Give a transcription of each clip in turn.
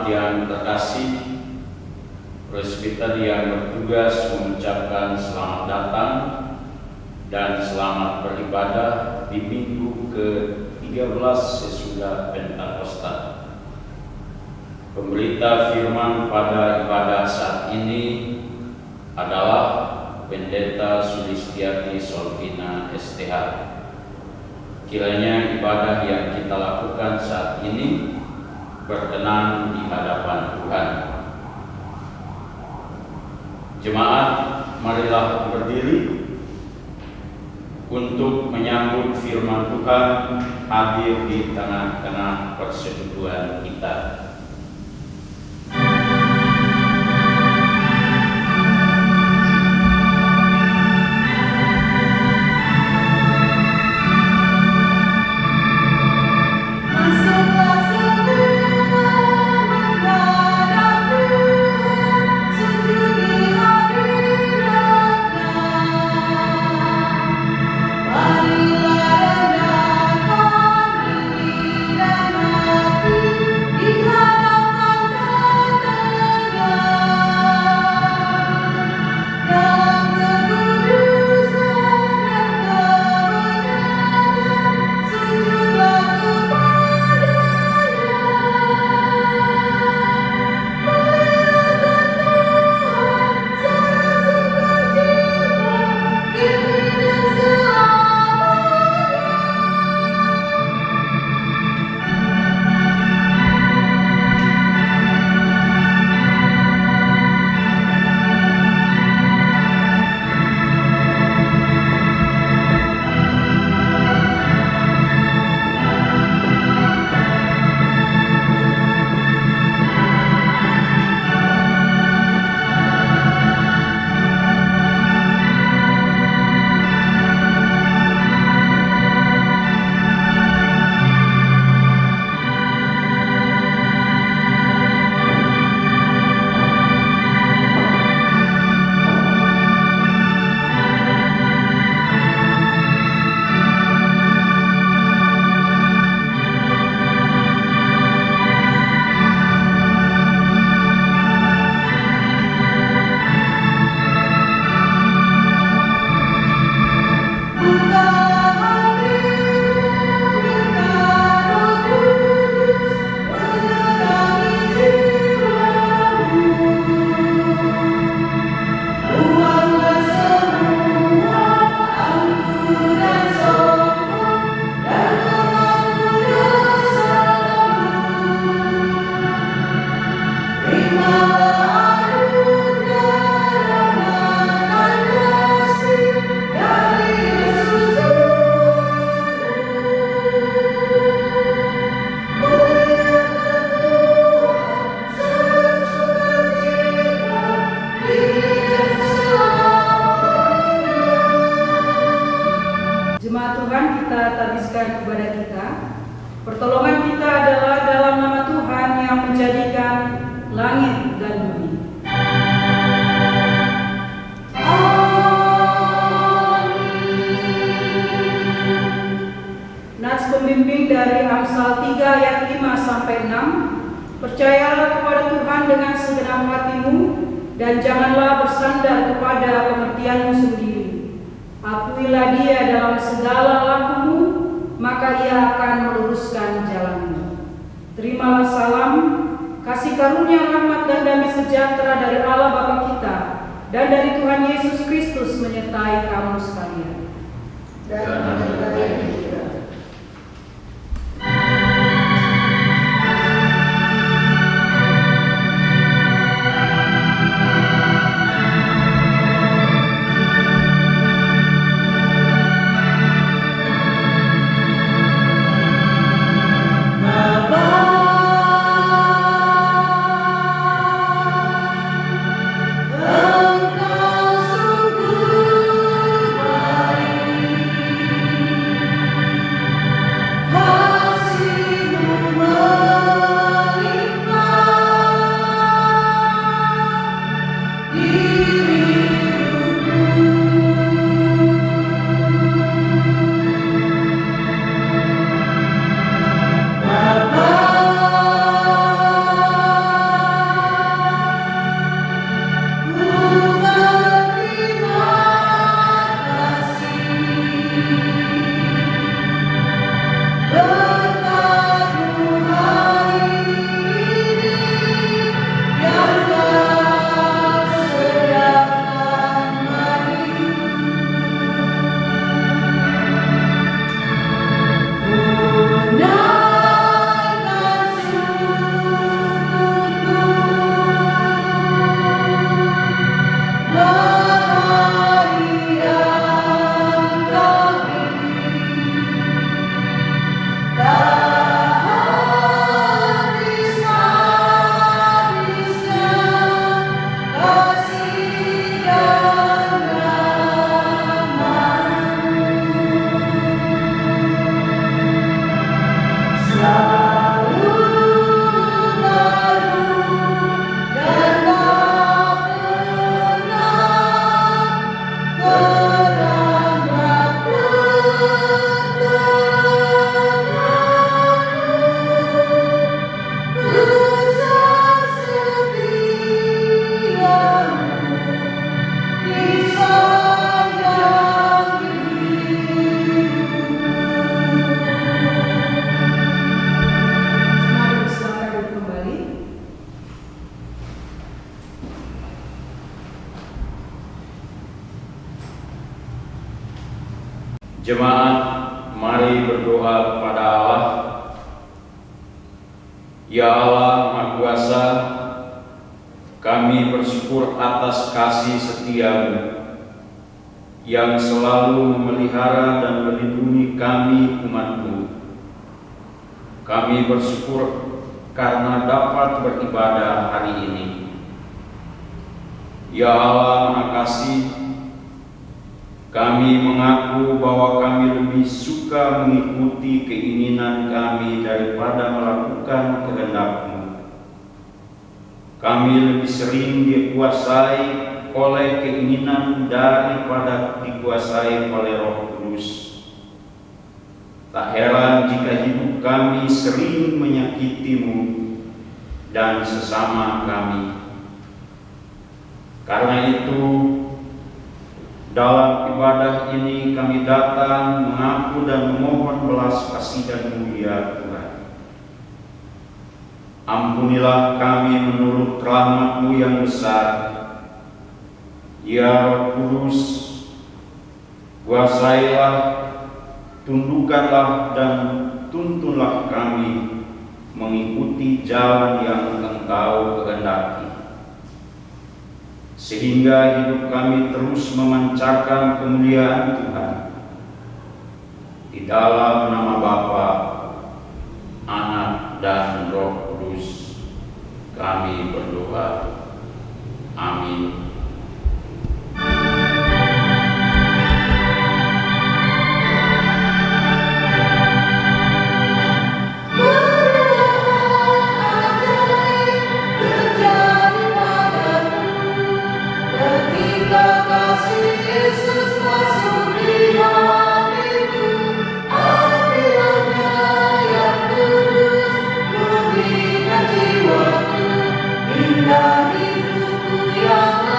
yang terkasih, presbiter yang bertugas mengucapkan selamat datang dan selamat beribadah di minggu ke-13 sesudah Pentakosta. Pemberita firman pada ibadah saat ini adalah Pendeta Sulistiati Solvina STH. Kiranya ibadah yang kita lakukan saat ini berkenan di hadapan Tuhan. Jemaat, marilah berdiri untuk menyambut firman Tuhan hadir di tengah-tengah persekutuan kita. Pertolongan kita adalah dalam nama Tuhan yang menjadikan langit dan bumi. Nats pembimbing dari Amsal 3 ayat 5-6. Percayalah kepada Tuhan dengan segenap hatimu dan janganlah bersandar kepada pengertianmu sendiri. Akuilah Dia dalam segala lakumu, maka Ia akan meluruskan jalanmu. Terimalah salam, kasih karunia, rahmat dan damai sejahtera dari Allah Bapa kita dan dari Tuhan Yesus Kristus menyertai kamu sekalian. Dan menyertai juga. Engkau sungguh baik. Jemaat, mari berdoa kepada Allah. Ya Allah Maha Kuasa, kami bersyukur atas kasih setia-Mu yang selalu memelihara dan melindungi kami umat-Mu. Kami bersyukur karena dapat beribadah hari ini. Ya Allah Maha Kasih, kami mengaku bahwa kami lebih suka mengikuti keinginan kami daripada melakukan kehendak-Mu. Kami lebih sering dikuasai oleh keinginan daripada dikuasai oleh Roh Kudus. Tak heran jika hidup kami sering menyakiti-Mu dan sesama kami. Karena itu, dalam ibadah ini kami datang mengaku dan memohon belas kasihan-Mu ya Tuhan. Ampunilah kami menurut rahmat-Mu yang besar. Ya Roh Kudus, kuasailah, tundukkanlah dan tuntunlah kami mengikuti jalan yang Engkau kehendaki, sehingga hidup kami terus memancarkan kemuliaan Tuhan. Di dalam nama Bapa, Anak, dan Roh Kudus kami berdoa. Amin. Hingga hidupku yang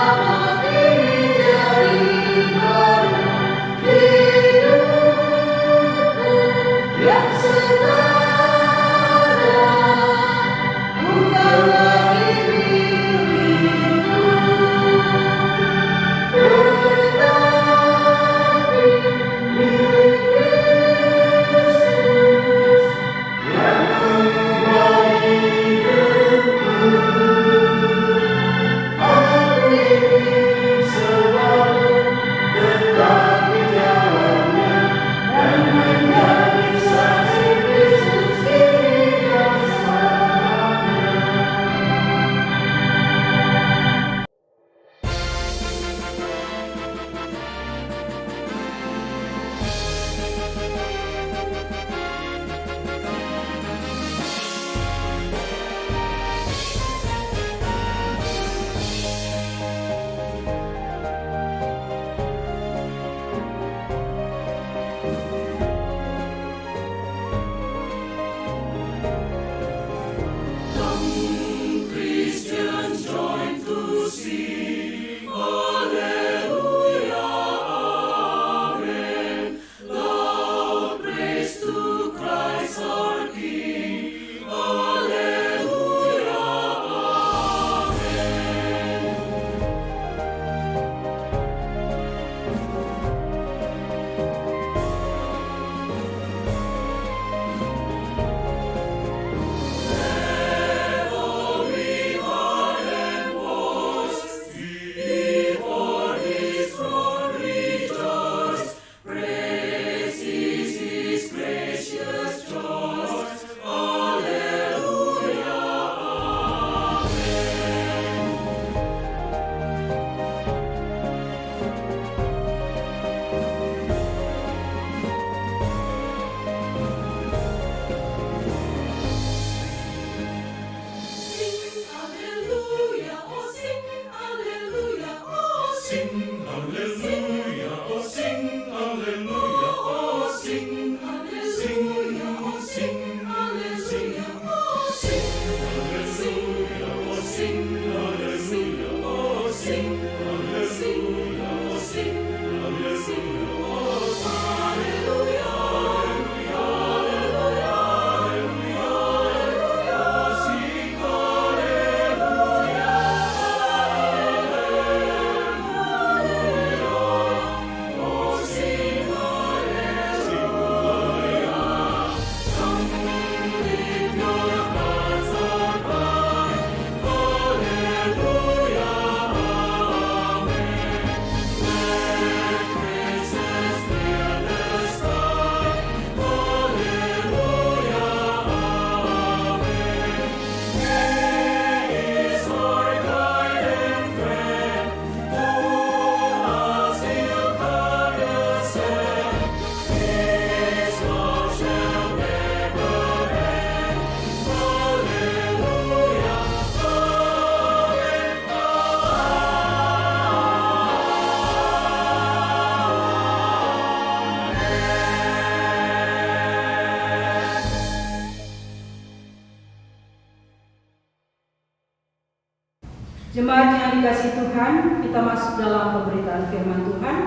Jemaat yang dikasihi Tuhan, kita masuk dalam pemberitaan firman Tuhan.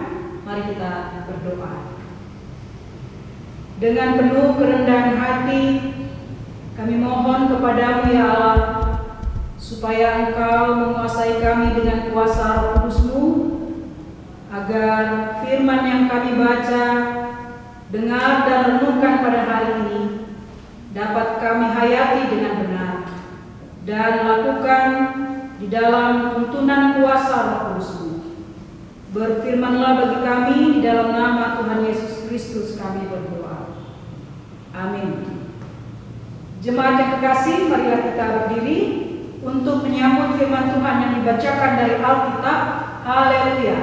Mari kita berdoa. Dengan penuh kerendahan hati, kami mohon kepadamu ya Allah, supaya Engkau menguasai kami dengan kuasa Roh Kudus-Mu, agar firman yang kami baca, dengar dan renungkan pada hari ini dapat kami hayati dengan benar dan lakukan di dalam tuntunan kuasa Roh Kudus-Mu. Berfirmanlah bagi kami di dalam nama Tuhan Yesus Kristus kami berdoa. Amin. Jemaat yang kekasih, marilah kita berdiri untuk menyambut firman Tuhan yang dibacakan dari Alkitab. Haleluya.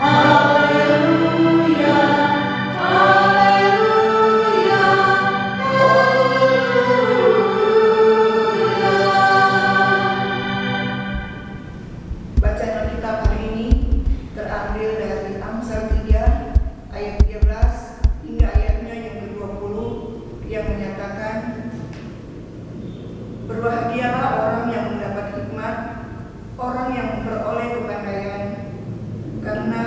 Haleluya. Haleluya. Haleluya. Bacaan Alkitab hari ini terambil dari Amsal 3 ayat 13 hingga ayatnya yang ke-20 yang menyatakan, berbahagialah orang yang mendapat hikmat, orang yang memperoleh kepandaian, karena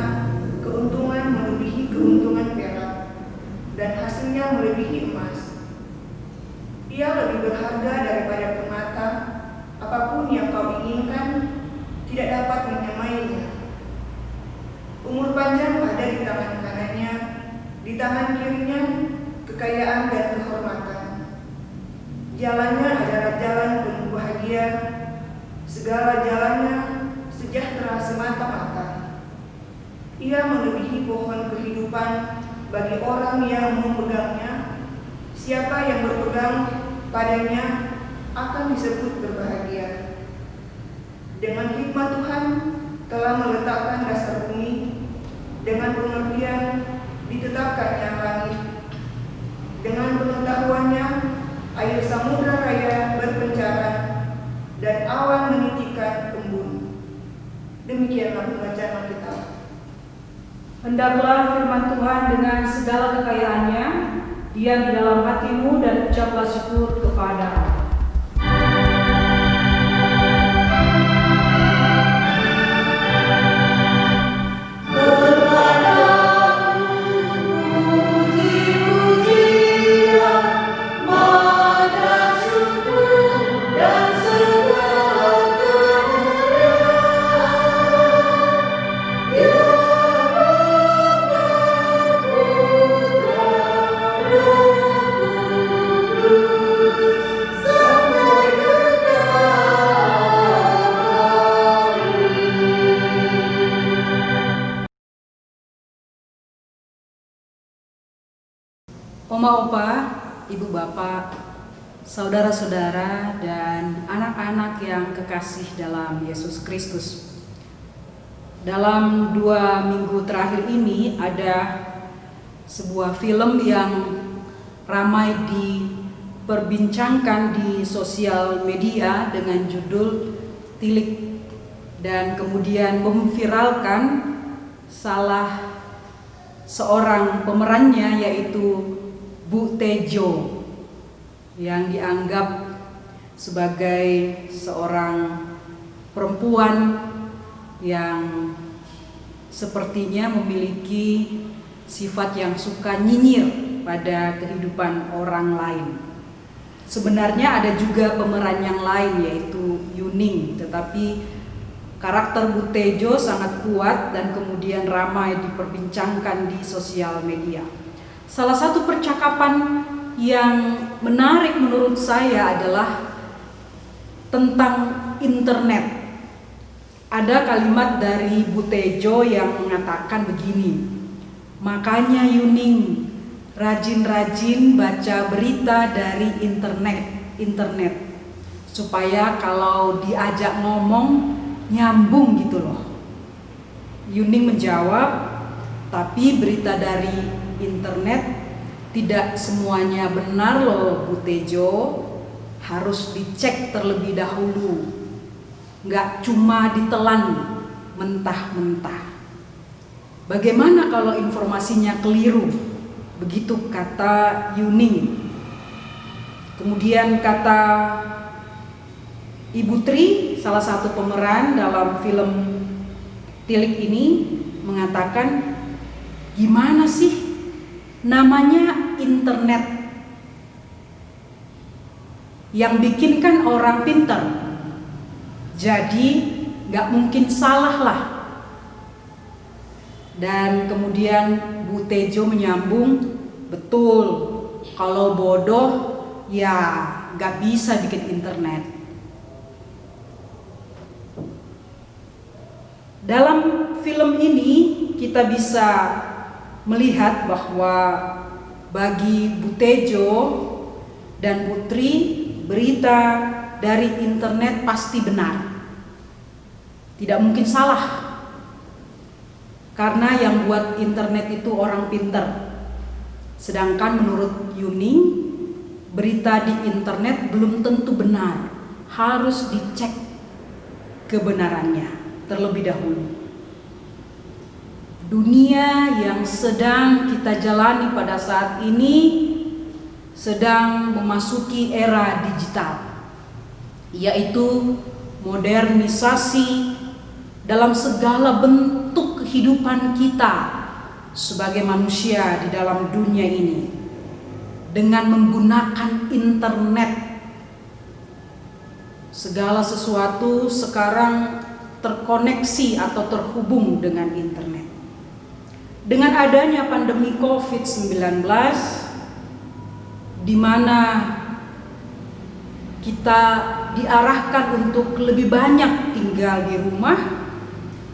keuntungan melebihi keuntungan perak dan hasilnya melebihi emas. Ia lebih berharga daripada permata, apapun yang kau inginkan tidak dapat menyamainya. Umur panjang ada di tangan kanannya, di tangan kirinya kekayaan dan kehormatan. Jalannya adalah jalan penuh bahagia, segala jalannya sejahtera semata-mata. Ia melebihi pohon kehidupan bagi orang yang memegangnya. Siapa yang berpegang padanya akan disebut berbahagia. Dengan hikmat Tuhan telah meletakkan dasar bumi, dengan pengertian ditetapkannya langit. Dengan pengetahuannya air samudra raya berpencaran dan awan menitikkan embun. Demikianlah pembacaan Alkitab. Hendaklah firman Tuhan dengan segala kekayaannya diam di dalam hatimu dan ucaplah syukur kepada Allah. Oma-opa, ibu bapak, saudara-saudara, dan anak-anak yang kekasih dalam Yesus Kristus. Dalam 2 minggu terakhir ini ada sebuah film yang ramai diperbincangkan di sosial media dengan judul Tilik, dan kemudian memviralkan salah seorang pemerannya, yaitu Bu Tejo, yang dianggap sebagai seorang perempuan yang sepertinya memiliki sifat yang suka nyinyir pada kehidupan orang lain. Sebenarnya ada juga pemeran yang lain, yaitu Yuning, tetapi karakter Bu Tejo sangat kuat dan kemudian ramai diperbincangkan di sosial media. Salah satu percakapan yang menarik menurut saya adalah tentang internet. Ada kalimat dari Bu Tejo yang mengatakan begini, makanya Yuning rajin-rajin baca berita dari internet supaya kalau diajak ngomong nyambung gitu loh. Yuning menjawab, tapi berita dari internet tidak semuanya benar loh Bu Tejo, harus dicek terlebih dahulu, nggak cuma ditelan mentah-mentah. Bagaimana kalau informasinya keliru? Begitu kata Yuning. Kemudian kata Ibu Tri, salah satu pemeran dalam film Tilik ini, mengatakan, gimana sih namanya internet yang bikinkan orang pintar, jadi gak mungkin salah lah. Dan kemudian Bu Tejo menyambung, betul, kalau bodoh ya gak bisa bikin internet. Dalam film ini kita bisa melihat bahwa bagi Bu Tejo dan Putri, berita dari internet pasti benar. Tidak mungkin salah. Karena yang buat internet itu orang pintar. Sedangkan menurut Yuning, berita di internet belum tentu benar. Harus dicek kebenarannya terlebih dahulu. Dunia yang sedang kita jalani pada saat ini sedang memasuki era digital, yaitu modernisasi dalam segala bentuk kehidupan kita sebagai manusia di dalam dunia ini. Dengan menggunakan internet, segala sesuatu sekarang terkoneksi atau terhubung dengan internet. Dengan adanya pandemi COVID-19, di mana kita diarahkan untuk lebih banyak tinggal di rumah,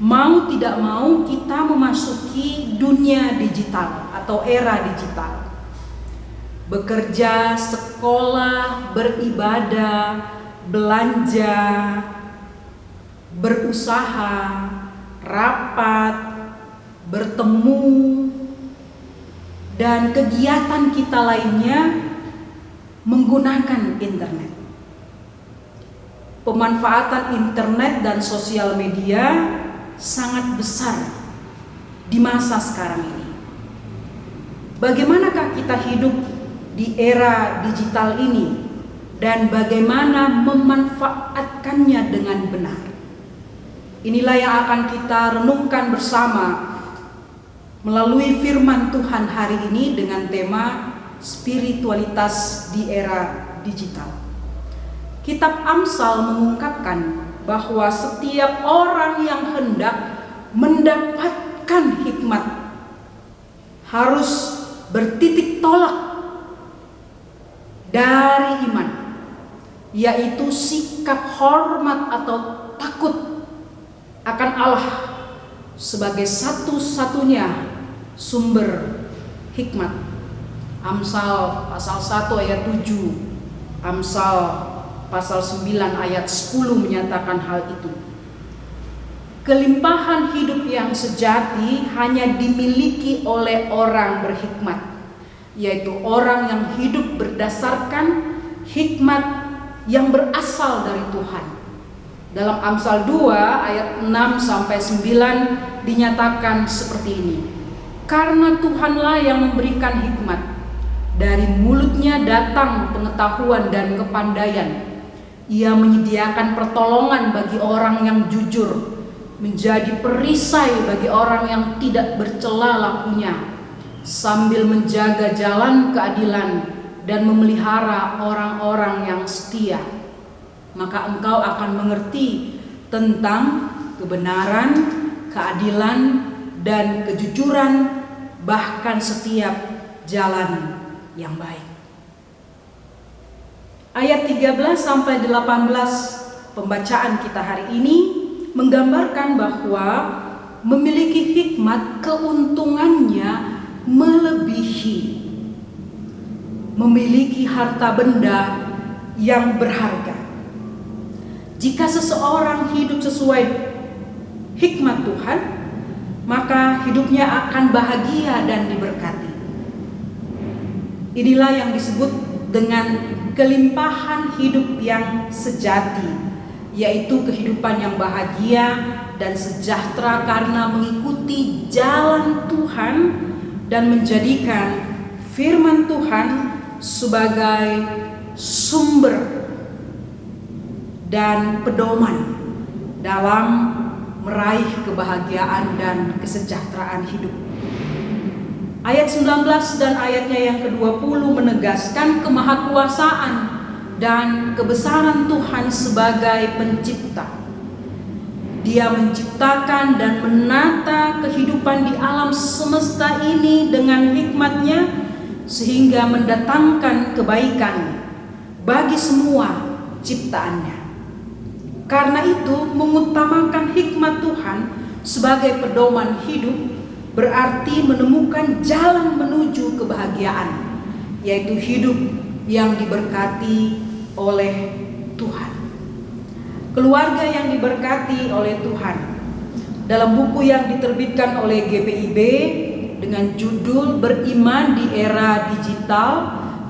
mau tidak mau kita memasuki dunia digital atau era digital. Bekerja, sekolah, beribadah, belanja, berusaha, rapat, bertemu, dan kegiatan kita lainnya menggunakan internet. Pemanfaatan internet dan sosial media sangat besar di masa sekarang ini. Bagaimanakah kita hidup di era digital ini dan bagaimana memanfaatkannya dengan benar? Inilah yang akan kita renungkan bersama melalui firman Tuhan hari ini dengan tema spiritualitas di era digital. Kitab Amsal mengungkapkan bahwa setiap orang yang hendak mendapatkan hikmat harus bertitik tolak dari iman, yaitu sikap hormat atau takut akan Allah sebagai satu-satunya sumber hikmat. Amsal pasal 1 ayat 7, Amsal pasal 9 ayat 10 menyatakan hal itu. Kelimpahan hidup yang sejati hanya dimiliki oleh orang berhikmat, yaitu orang yang hidup berdasarkan hikmat yang berasal dari Tuhan. Dalam Amsal 2 ayat 6 sampai 9 dinyatakan seperti ini. Karena Tuhanlah yang memberikan hikmat, dari mulutnya datang pengetahuan dan kepandaian. Ia menyediakan pertolongan bagi orang yang jujur, menjadi perisai bagi orang yang tidak bercela lakunya, sambil menjaga jalan keadilan dan memelihara orang-orang yang setia. Maka engkau akan mengerti tentang kebenaran, keadilan, dan kejujuran, bahkan setiap jalan yang baik. Ayat 13 sampai 18 pembacaan kita hari ini menggambarkan bahwa memiliki hikmat keuntungannya melebihi memiliki harta benda yang berharga. Jika seseorang hidup sesuai hikmat Tuhan, maka hidupnya akan bahagia dan diberkati. Inilah yang disebut dengan kelimpahan hidup yang sejati, yaitu kehidupan yang bahagia dan sejahtera karena mengikuti jalan Tuhan dan menjadikan firman Tuhan sebagai sumber dan pedoman dalam meraih kebahagiaan dan kesejahteraan hidup. Ayat 19 dan ayatnya yang ke-20 menegaskan kemahakuasaan dan kebesaran Tuhan sebagai pencipta. Dia menciptakan dan menata kehidupan di alam semesta ini dengan hikmat-Nya sehingga mendatangkan kebaikan bagi semua ciptaannya. Karena itu, mengutamakan hikmat Tuhan sebagai pedoman hidup berarti menemukan jalan menuju kebahagiaan, yaitu hidup yang diberkati oleh Tuhan. Keluarga yang diberkati oleh Tuhan. Dalam buku yang diterbitkan oleh GPIB dengan judul Beriman di Era Digital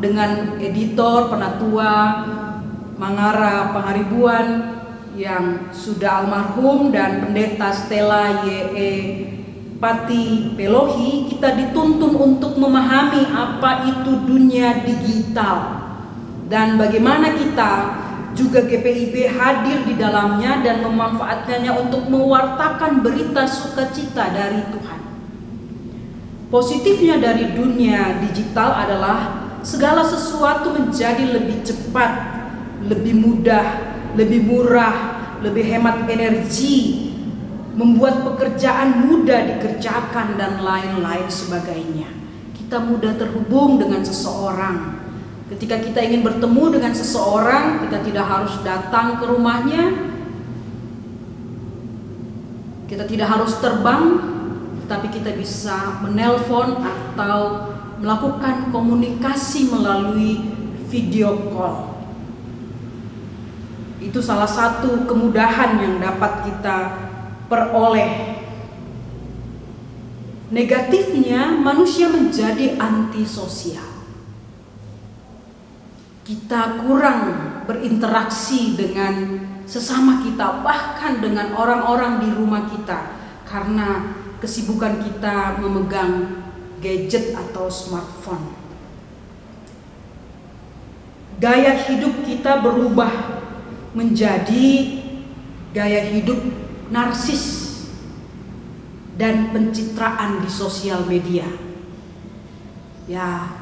dengan editor Penatua Mangara Pangaribuan yang sudah almarhum dan Pendeta Stella Y.E. Pati Pelohi, kita dituntun untuk memahami apa itu dunia digital dan bagaimana kita juga GPIB hadir di dalamnya dan memanfaatkannya untuk mewartakan berita sukacita dari Tuhan. Positifnya dari dunia digital adalah segala sesuatu menjadi lebih cepat, lebih mudah, lebih murah, lebih hemat energi, membuat pekerjaan mudah dikerjakan dan lain-lain sebagainya. Kita mudah terhubung dengan seseorang. Ketika kita ingin bertemu dengan seseorang, kita tidak harus datang ke rumahnya, kita tidak harus terbang, tetapi kita bisa menelpon atau melakukan komunikasi melalui video call. Itu salah satu kemudahan yang dapat kita peroleh. Negatifnya, manusia menjadi antisosial. Kita kurang berinteraksi dengan sesama kita, bahkan dengan orang-orang di rumah kita, karena kesibukan kita memegang gadget atau smartphone. Gaya hidup kita berubah menjadi gaya hidup narsis dan pencitraan di sosial media. Ya,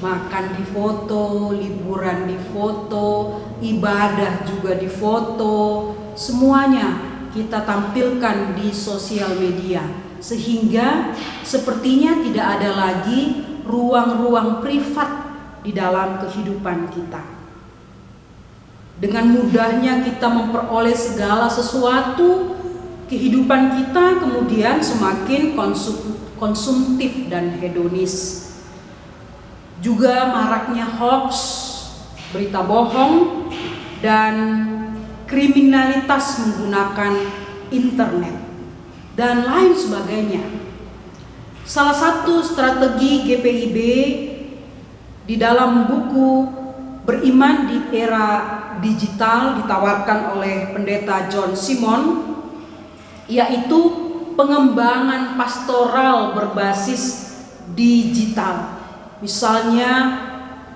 makan di foto, liburan di foto, ibadah juga di foto, semuanya kita tampilkan di sosial media, sehingga sepertinya tidak ada lagi ruang-ruang privat di dalam kehidupan kita. Dengan mudahnya kita memperoleh segala sesuatu, kehidupan kita kemudian semakin konsumtif dan hedonis. Juga maraknya hoax, berita bohong, dan kriminalitas menggunakan internet, dan lain sebagainya. Salah satu strategi GPIB di dalam buku Beriman di Era Digital ditawarkan oleh Pendeta John Simon, yaitu pengembangan pastoral berbasis digital. Misalnya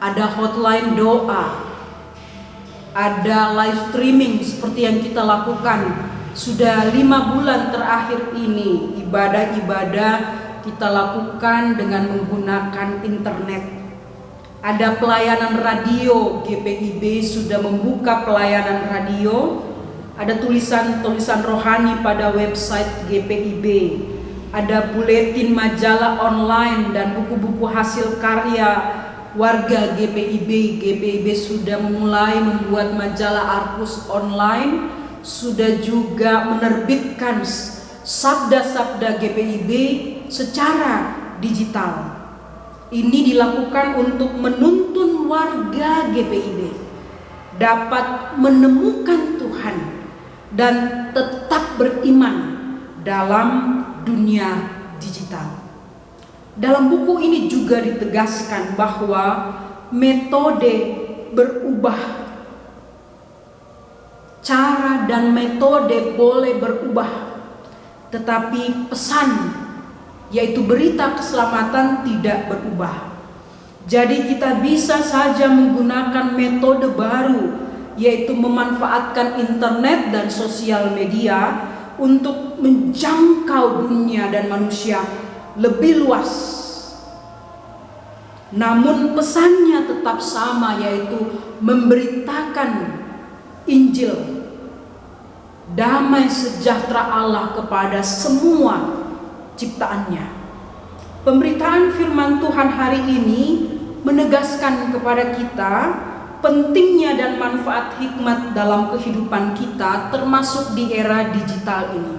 ada hotline doa, ada live streaming seperti yang kita lakukan. Sudah 5 bulan terakhir ini ibadah-ibadah kita lakukan dengan menggunakan internet. Ada pelayanan radio, GPIB sudah membuka pelayanan radio. Ada tulisan-tulisan rohani pada website GPIB. Ada buletin majalah online dan buku-buku hasil karya warga GPIB. GPIB sudah memulai membuat majalah Arkus online, sudah juga menerbitkan sabda-sabda GPIB secara digital. Ini dilakukan untuk menuntun warga GPIB dapat menemukan Tuhan dan tetap beriman dalam dunia digital. Dalam buku ini juga ditegaskan bahwa metode berubah, cara dan metode boleh berubah, tetapi pesan, yaitu berita keselamatan, tidak berubah. Jadi kita bisa saja menggunakan metode baru yaitu memanfaatkan internet dan sosial media untuk menjangkau dunia dan manusia lebih luas. Namun pesannya tetap sama, yaitu memberitakan Injil, damai sejahtera Allah kepada semua ciptaannya. Pemberitaan firman Tuhan hari ini menegaskan kepada kita pentingnya dan manfaat hikmat dalam kehidupan kita, termasuk di era digital ini,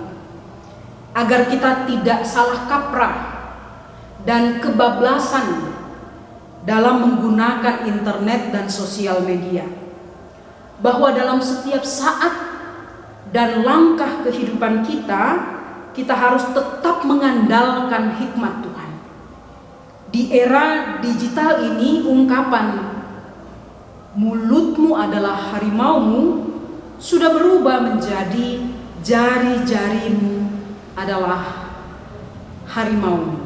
agar kita tidak salah kaprah dan kebablasan dalam menggunakan internet dan sosial media. Bahwa dalam setiap saat dan langkah kehidupan kita harus tetap mengandalkan hikmat Tuhan. Di era digital ini, ungkapan mulutmu adalah harimaumu sudah berubah menjadi jari-jarimu adalah harimaumu.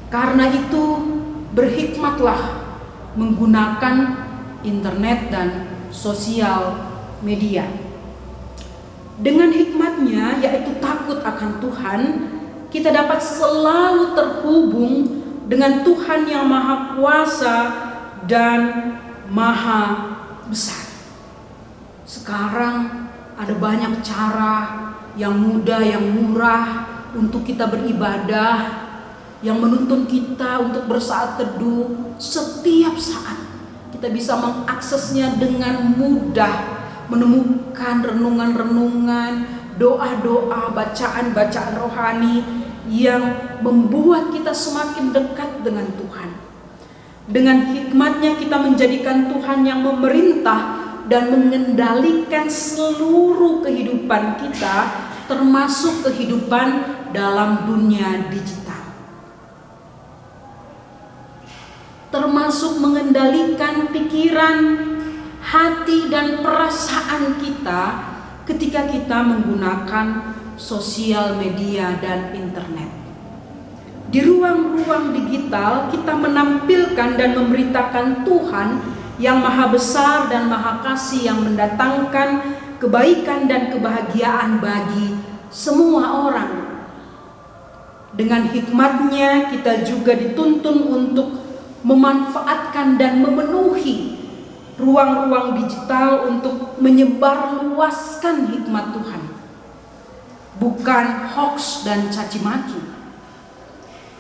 Karena itu berhikmatlah menggunakan internet dan sosial media. Dengan hikmatnya, yaitu takut akan Tuhan, kita dapat selalu terhubung dengan Tuhan yang Maha Kuasa dan Maha Besar. Sekarang ada banyak cara yang mudah, yang murah untuk kita beribadah, yang menuntun kita untuk bersaat teduh setiap saat. Kita bisa mengaksesnya dengan mudah, menemukan renungan-renungan, doa-doa, bacaan-bacaan rohani yang membuat kita semakin dekat dengan Tuhan. Dengan hikmatnya kita menjadikan Tuhan yang memerintah dan mengendalikan seluruh kehidupan kita, termasuk kehidupan dalam dunia digital. Termasuk mengendalikan pikiran, hati dan perasaan kita ketika kita menggunakan sosial media dan internet. Di ruang-ruang digital kita menampilkan dan memberitakan Tuhan yang Maha Besar dan Maha Kasih, yang mendatangkan kebaikan dan kebahagiaan bagi semua orang. Dengan hikmatnya kita juga dituntun untuk memanfaatkan dan memenuhi ruang-ruang digital untuk menyebarluaskan hikmat Tuhan, bukan hoax dan caci maki.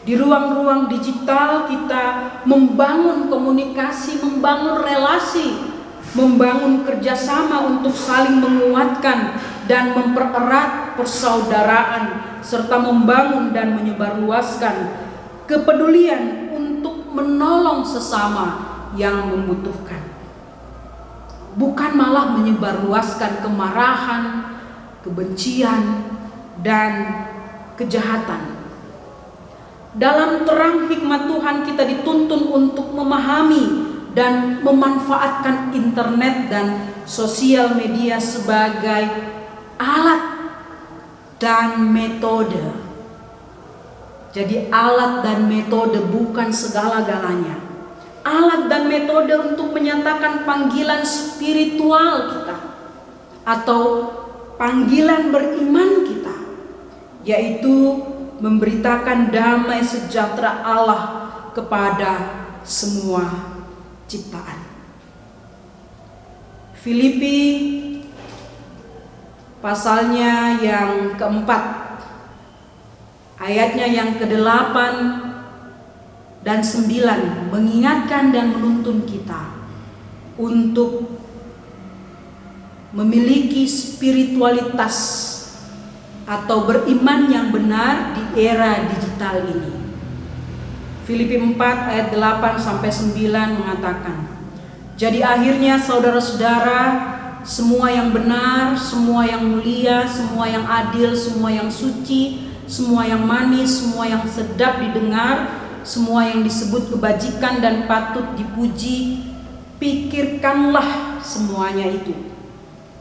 Di ruang-ruang digital kita membangun komunikasi, membangun relasi, membangun kerjasama untuk saling menguatkan dan mempererat persaudaraan, serta membangun dan menyebarluaskan kepedulian untuk menolong sesama yang membutuhkan. Bukan malah menyebarluaskan kemarahan, kebencian, dan kejahatan. Dalam terang hikmat Tuhan kita dituntun untuk memahami dan memanfaatkan internet dan sosial media sebagai alat dan metode. Jadi alat dan metode, bukan segala-galanya. Alat dan metode untuk menyatakan panggilan spiritual kita atau panggilan beriman kita, yaitu memberitakan damai sejahtera Allah kepada semua ciptaan. Filipi pasalnya yang keempat, ayatnya yang ke-8 dan 9 mengingatkan dan menuntun kita untuk memiliki spiritualitas atau beriman yang benar di era digital ini. Filipi 4 ayat 8 sampai 9 mengatakan, "Jadi akhirnya saudara-saudara, semua yang benar, semua yang mulia, semua yang adil, semua yang suci, semua yang manis, semua yang sedap didengar, semua yang disebut kebajikan dan patut dipuji, pikirkanlah semuanya itu.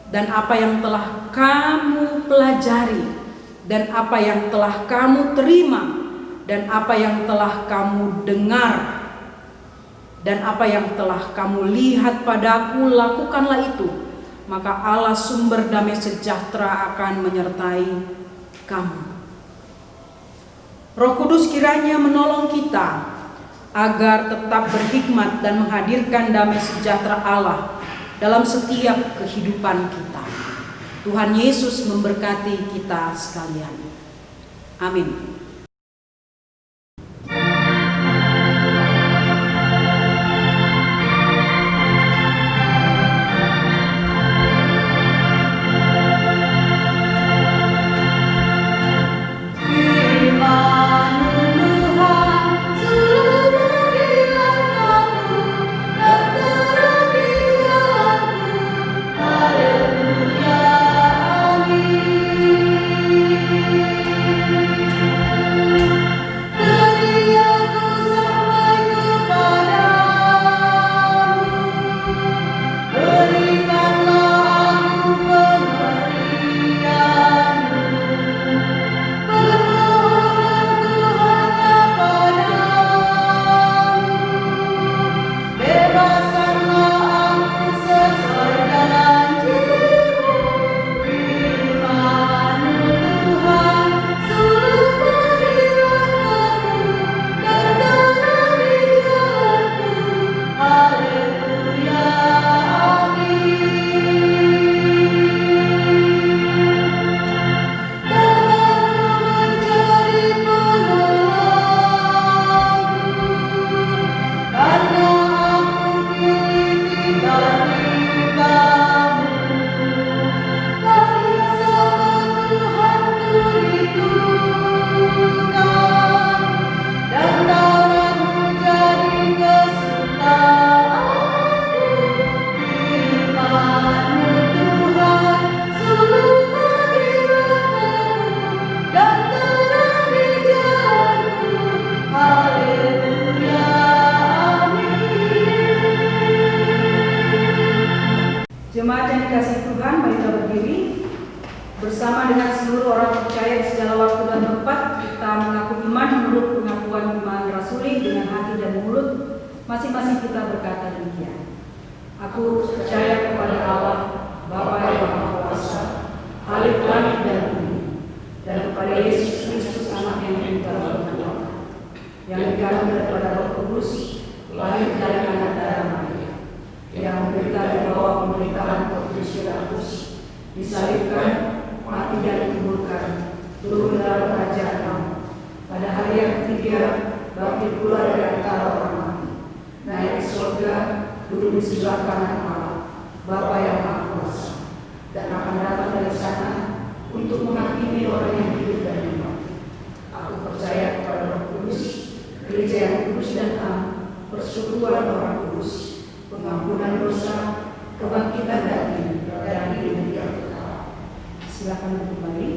Dan apa yang telah kamu pelajari, dan apa yang telah kamu terima, dan apa yang telah kamu dengar dan apa yang telah kamu lihat padaku, lakukanlah itu. Maka Allah sumber damai sejahtera akan menyertai kamu. Roh Kudus kiranya menolong kita agar tetap berhikmat dan menghadirkan damai sejahtera Allah dalam setiap kehidupan kita. Tuhan Yesus memberkati kita sekalian. Amin. Jemaat yang dikasihi Tuhan, mari kita berdiri bersama dengan seluruh orang percaya di segala waktu dan tempat. Kita mengaku iman menurut pengakuan iman rasuli dengan hati dan mulut. Masing-masing kita berkata demikian. Aku percaya kepada Allah, Bapa yang Maha Kuasa, Khalik langit dan bumi, dan kepada Yesus Kristus Anak yang tunggal Tuhan, yang dikandung daripada Roh Kudus, lahir dari anak darah Maria, yang menderita di bawah pemerintahan Pontius Pilatus, disalibkan, mati dan dikuburkan, turun dalam kerajaan Allah. Pada hari yang ketiga, bangkit pula dari antara orang mati, naik ke surga, duduk di sebelah kanan Allah, Bapa yang Maha Kuasa, dan akan datang dari sana untuk menghakimi orang yang hidup dan yang mati. Aku percaya kepada Roh Kudus, gereja yang kudus dan am, persekutuan orang kudus, pengampunan dosa, kebangkitan daging, dan hidup yang kekal. Silakan kembali.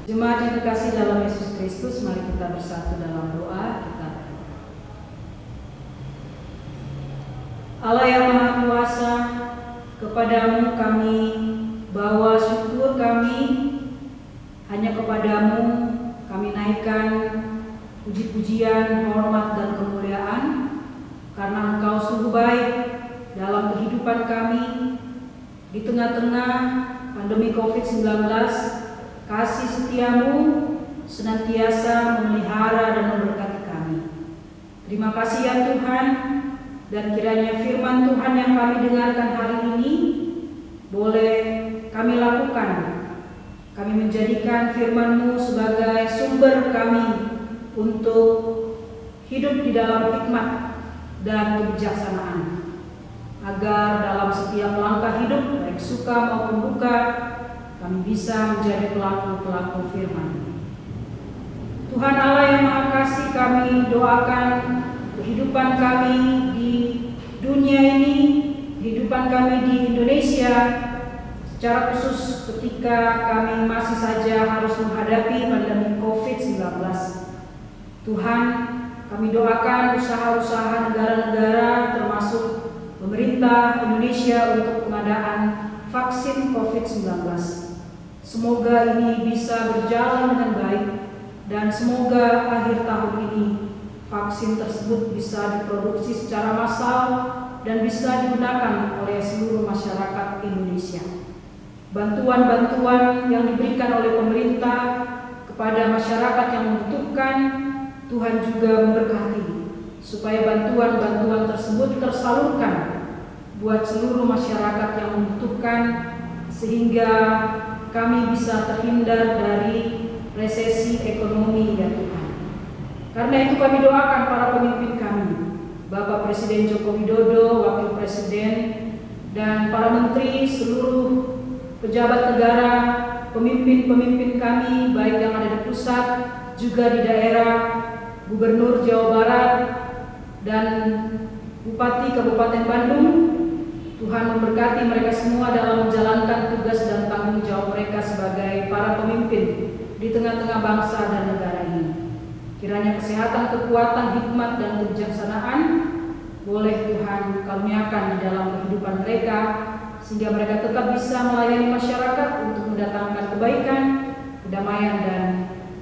Jemaat yang dikasihi dalam Yesus Kristus, mari kita bersatu dalam doa. Kita Allah yang Maha Kuasa, kepadamu kami bawa syukur kami, hanya kepadamu kami naikkan puji-pujian, hormat dan kemuliaan, karena Engkau sungguh baik dalam kehidupan kami di tengah-tengah pandemi COVID-19. Kasih setiamu senantiasa memelihara dan memberkati kami. Terima kasih ya Tuhan, dan kiranya firman Tuhan yang kami dengarkan hari ini boleh kami lakukan. Kami menjadikan firman-Mu sebagai sumber kami untuk hidup di dalam hikmat dan kebijaksanaan, agar dalam setiap langkah hidup, baik suka maupun duka, kami bisa menjadi pelaku-pelaku firman. Tuhan Allah yang Maha Kasih, kami doakan kehidupan kami di dunia ini, kehidupan kami di Indonesia, secara khusus ketika kami masih saja harus menghadapi pandemi COVID-19. Tuhan, kami doakan usaha-usaha negara-negara termasuk pemerintah Indonesia untuk pengadaan vaksin COVID-19. Semoga ini bisa berjalan dengan baik, dan semoga akhir tahun ini vaksin tersebut bisa diproduksi secara massal dan bisa digunakan oleh seluruh masyarakat Indonesia. Bantuan-bantuan yang diberikan oleh pemerintah kepada masyarakat yang membutuhkan, Tuhan juga memberkati supaya bantuan-bantuan tersebut tersalurkan buat seluruh masyarakat yang membutuhkan, sehingga kami bisa terhindar dari resesi ekonomi, ya Tuhan. Karena itu kami doakan para pemimpin kami, Bapak Presiden Joko Widodo, Wakil Presiden, dan para menteri, seluruh pejabat negara, pemimpin-pemimpin kami, baik yang ada di pusat, juga di daerah, Gubernur Jawa Barat, dan Bupati Kabupaten Bandung. Tuhan memberkati mereka semua dalam menjalankan tugas dan tanggung jawab mereka sebagai para pemimpin di tengah-tengah bangsa dan negara ini. Kiranya kesehatan, kekuatan, hikmat, dan kebijaksanaan boleh Tuhan karuniakan di dalam kehidupan mereka, sehingga mereka tetap bisa melayani masyarakat untuk mendatangkan kebaikan, kedamaian, dan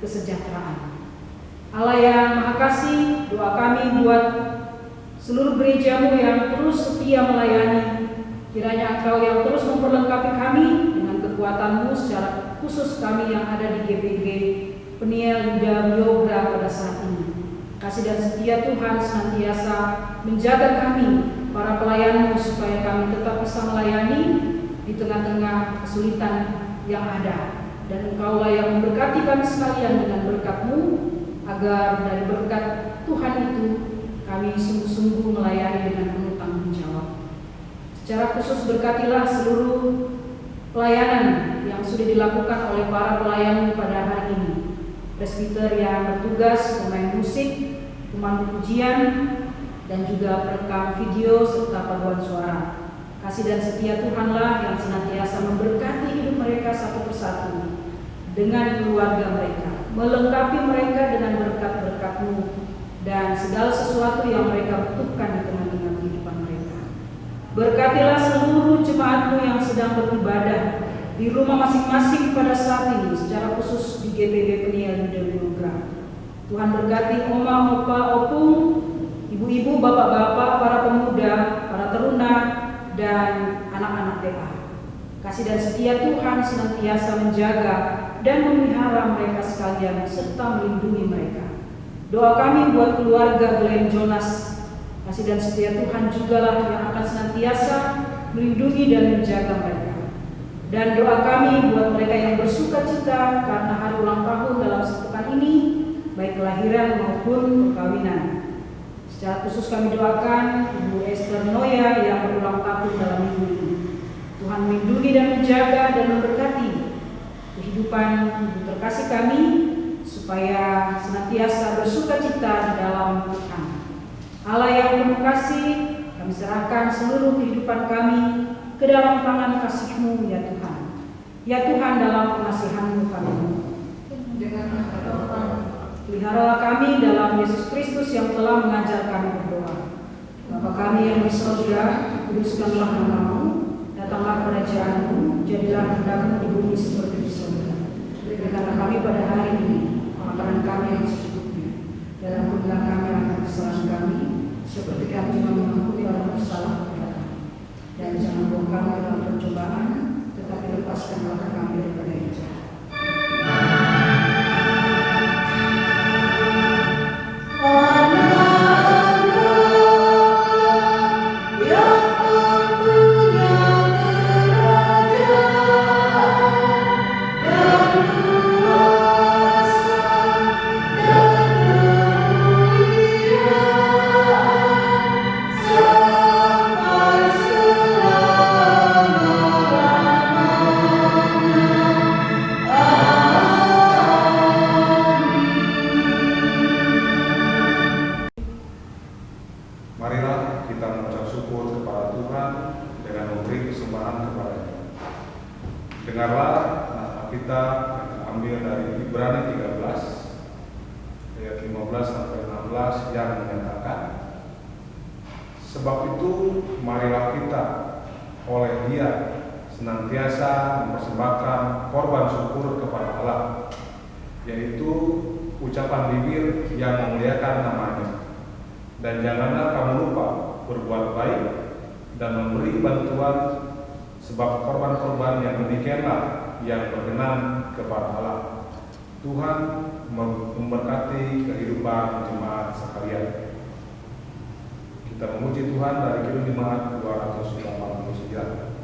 kesejahteraan. Allah yang Maha Kasih, doa kami buat seluruh gerejamu yang terus setia melayani. Kiranya Engkau yang terus memperlengkapi kami dengan kekuatan-Mu, secara khusus kami yang ada di GPG Peniel Yuda Yogra pada saat ini. Kasih dan setia Tuhan senantiasa menjaga kami, para pelayan-Mu, supaya kami tetap bisa melayani di tengah-tengah kesulitan yang ada. Dan Engkaulah yang memberkati kami sekalian dengan berkat-Mu, agar dari berkat Tuhan itu kami sungguh-sungguh melayani dengan penuh tanggung jawab. Secara khusus berkatilah seluruh pelayanan yang sudah dilakukan oleh para pelayan pada hari ini. Presbiter yang bertugas pemain musik, pemandu pujian, dan juga perekam video serta paduan suara. Kasih dan setia Tuhanlah yang senantiasa memberkati hidup mereka satu persatu dengan keluarga mereka, melengkapi mereka dengan berkat-berkat-Mu dan segala sesuatu yang mereka butuhkan di tengah-tengah kehidupan mereka. Berkatilah seluruh jemaat-Mu yang sedang beribadah di rumah masing-masing pada saat ini, secara khusus di GPG Peniel Yuda Yogra. Tuhan berkati oma, opa, opung, ibu-ibu, bapak-bapak, para pemuda, para teruna, dan anak-anak PA. Kasih dan setia Tuhan senantiasa menjaga dan memelihara mereka sekalian serta melindungi mereka. Doa kami buat keluarga Glenn Jonas. Kasih dan setia Tuhan jugalah yang akan senantiasa melindungi dan menjaga mereka. Dan doa kami buat mereka yang bersuka cita karena hari ulang tahun dalam sepekan ini, baik kelahiran maupun perkawinan. Secara khusus kami doakan Ibu Esther Noya yang berulang tahun dalam minggu ini. Tuhan melindungi dan menjaga dan memberkati kehidupan ibu terkasih kami, supaya senantiasa bersuka cita di dalam Tuhan. Allah yang penuh kasih, kami serahkan seluruh kehidupan kami ke dalam tangan kasih-Mu, ya Tuhan. Ya Tuhan, dalam pengasihan-Mu kami. Peliharalah kami dalam Yesus Kristus yang telah mengajar kami berdoa. Bapa kami yang di surga, kuduskanlah nama-Mu, datanglah kerajaan-Mu, jadilah kehendak-Mu di bumi seperti di surga. Berikanlah kami pada hari ini makanan kami yang secukupnya, dan ampunilah kami akan kesalahan kami, seperti kami juga mengampuni orang bersalah kepada kami. Dan jangan bawa kami dalam percobaan, tetapi lepaskanlah kami daripada yang jahat. Marilah kita mengucap syukur kepada Tuhan dengan memberi persembahan kepada-Nya. Dengarlah naskah kita yang terambil dari Ibrani 13 ayat 15 sampai 16 yang menyatakan, sebab itu marilah kita oleh Dia senantiasa mempersembahkan korban syukur kepada Allah, yaitu ucapan bibir yang memuliakan nama-Nya. Dan janganlah kamu lupa berbuat baik dan memberi bantuan, sebab korban-korban yang demikianlah yang berkenan kepada Allah. Tuhan memberkati kehidupan jemaat sekalian. Kita memuji Tuhan dari Kidung Jemaat 289.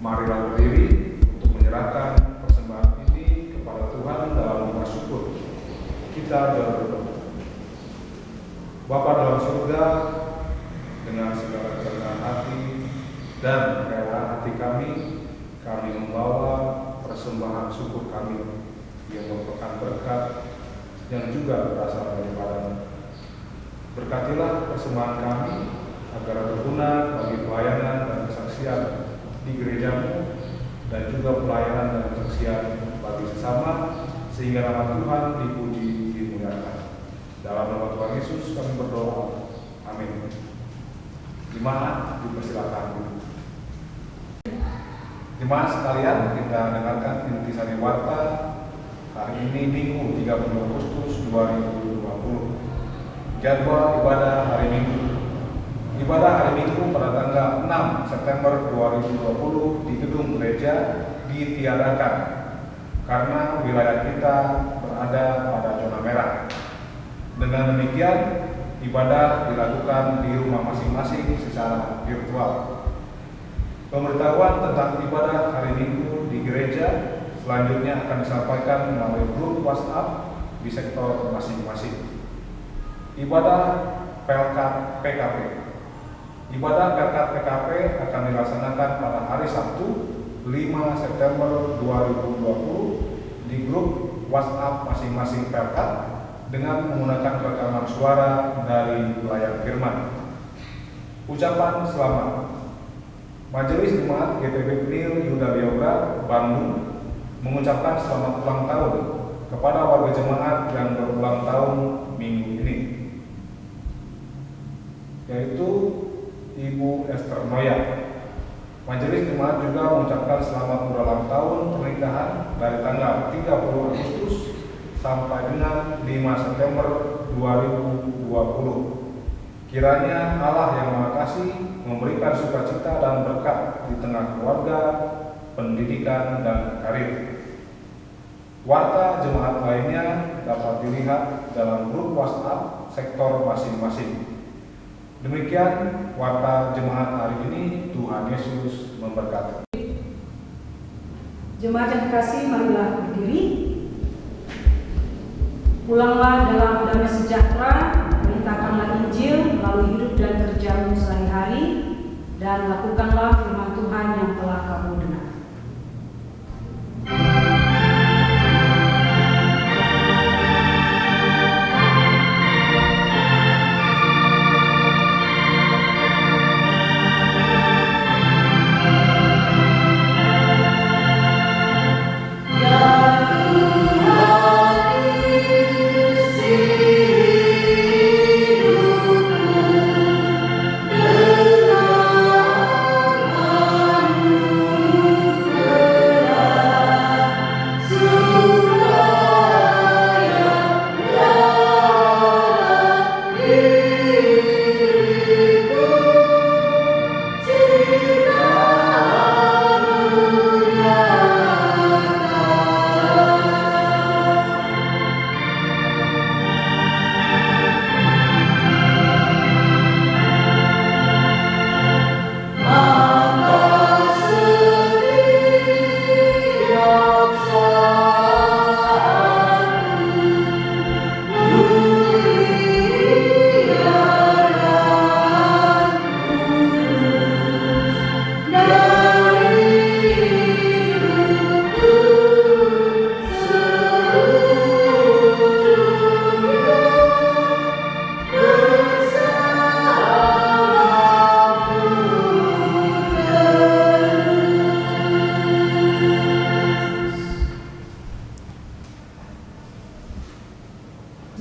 Marilah berdiri untuk menyerahkan persembahan ini kepada Tuhan dalam doa syukur. Kita berdoa. Bapa dalam surga, dengan segala kerendahan hati dan kerelaan hati kami membawa persembahan syukur kami yang merupakan berkat yang juga berasal daripada. Berkatilah persembahan kami agar berguna bagi pelayanan dan kesaksian di gerejamu dan juga pelayanan dan kesaksian bagi sesama, sehingga nama Tuhan dipuji dimuliakan. Dalam nama Tuhan Yesus kami berdoa. Amin. Jemaat dipersilakan. Jemaat sekalian, kita dengarkan intisari warta hari ini Minggu 30 Agustus 2020. Jadwal ibadah hari Minggu. Ibadah hari Minggu pada tanggal 6 September 2020 di gedung gereja ditiadakan karena wilayah kita berada pada zona merah. Dengan demikian, ibadah dilakukan di rumah masing-masing secara virtual. Pemberitahuan tentang ibadah hari Minggu di gereja selanjutnya akan disampaikan melalui grup WhatsApp di sektor masing-masing. Ibadah PKP. Ibadah PKP akan dilaksanakan pada hari Sabtu 5 September 2020 di grup WhatsApp masing-masing PLK dengan menggunakan rekaman suara dari layar firman. Ucapan selamat. Majelis Jemaat GPB PNIL Yuda Biogra Bandung mengucapkan selamat ulang tahun kepada warga jemaat yang berulang tahun minggu ini, yaitu Ibu Esther Noya. Majelis Jemaat juga mengucapkan selamat berulang tahun pernikahan dari tanggal 30 Agustus sampai dengan 5 September 2020. Kiranya Allah yang Maha Kasih memberikan sukacita dan berkat di tengah keluarga, pendidikan, dan karir. Warta jemaat lainnya dapat dilihat dalam grup WhatsApp sektor masing-masing. Demikian warta jemaat hari ini. Tuhan Yesus memberkati. Jemaat yang terkasih, marilah berdiri. Pulanglah dalam damai sejahtera, beritakanlah Injil melalui hidup dan kerjamu sehari-hari, dan lakukanlah firman Tuhan yang telah kamu dengar.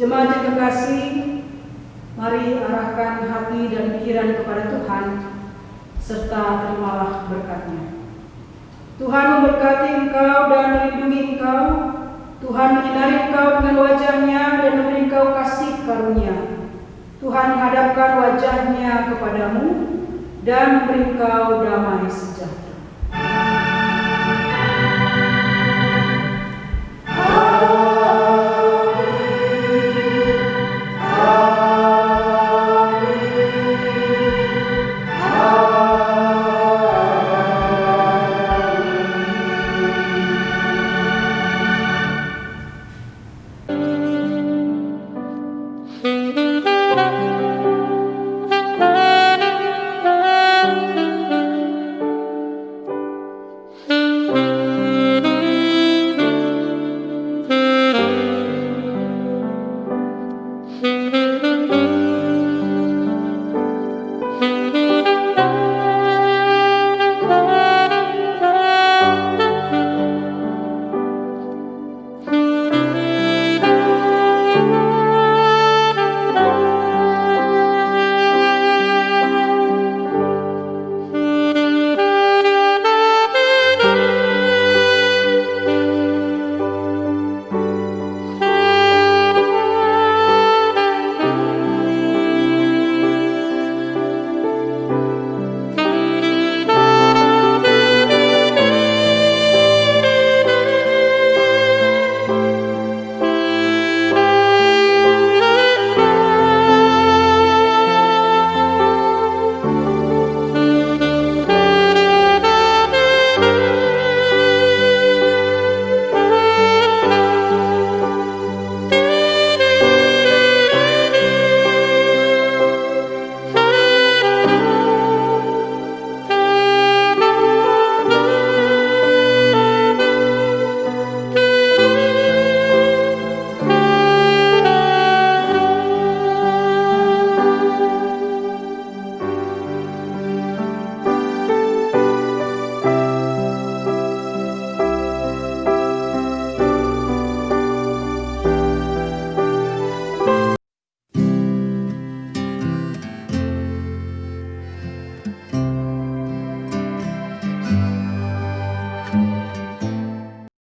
Jemaat yang terkasih, mari arahkan hati dan pikiran kepada Tuhan, serta terimalah berkat-Nya. Tuhan memberkati engkau dan melindungi engkau. Tuhan menyinari engkau dengan wajah-Nya dan memberi engkau kasih karunia. Tuhan menghadapkan wajah-Nya kepadamu dan memberi engkau damai sejahtera.